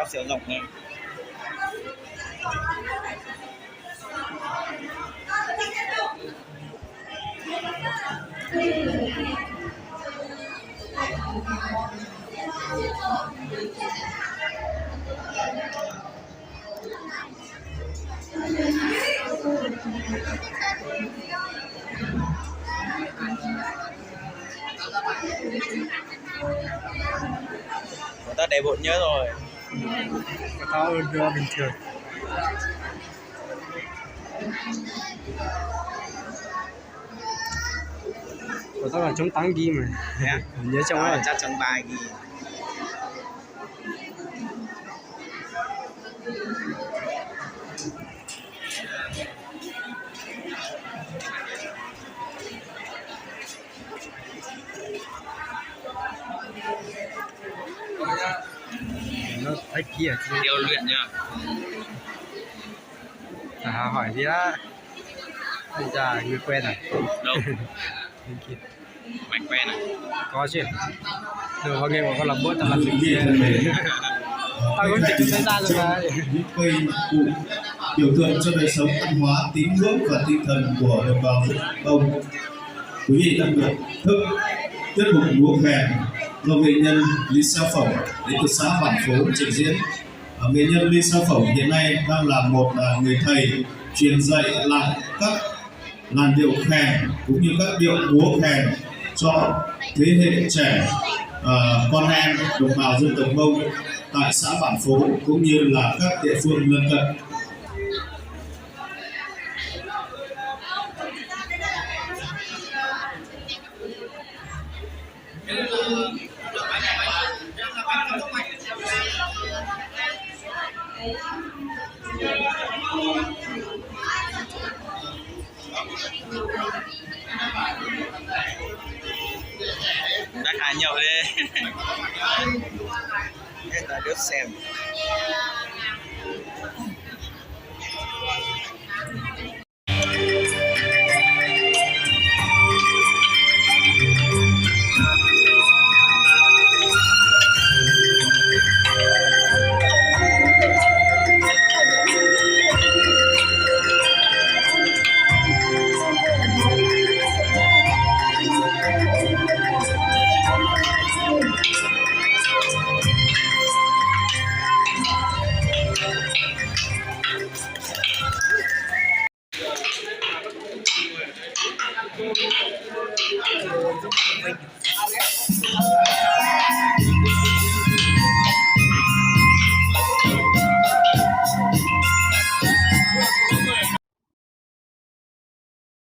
cao siêu rộng hơn. Người ta để bột nhớ rồi. To hơn bình thường. Của tao là chống tăng ghi mà. Nhớ trong ấy. Chắc trong bài ghi. Nó thích kia Điều luyện nhá. Hỏi gì đó. Bây giờ người quen à? Đâu? Bên kia. Mày quen à? Có chứ. Được có nghe mà có làm bữa tao làm gì kia. Tao cũng chỉnh thời gian rồi mà. Những cây cụ biểu tượng cho đời sống văn hóa, tín ngưỡng và tinh thần của đồng bào dân Mông. Quý vị thân mến, tiết mục múa khen do nghệ nhân Lý Sao Phẩu đến từ xã Bản Phố trình diễn. Nghệ nhân Lý Sao Phẩu hiện nay đang là một người thầy truyền dạy lại các làn điệu khen cũng như các điệu múa khen cho thế hệ trẻ, con em đồng bào dân tộc Mông tại xã Bản Phố cũng như là các địa phương lân cận. Đã khá nhậu đi. Thế ta đứa xem.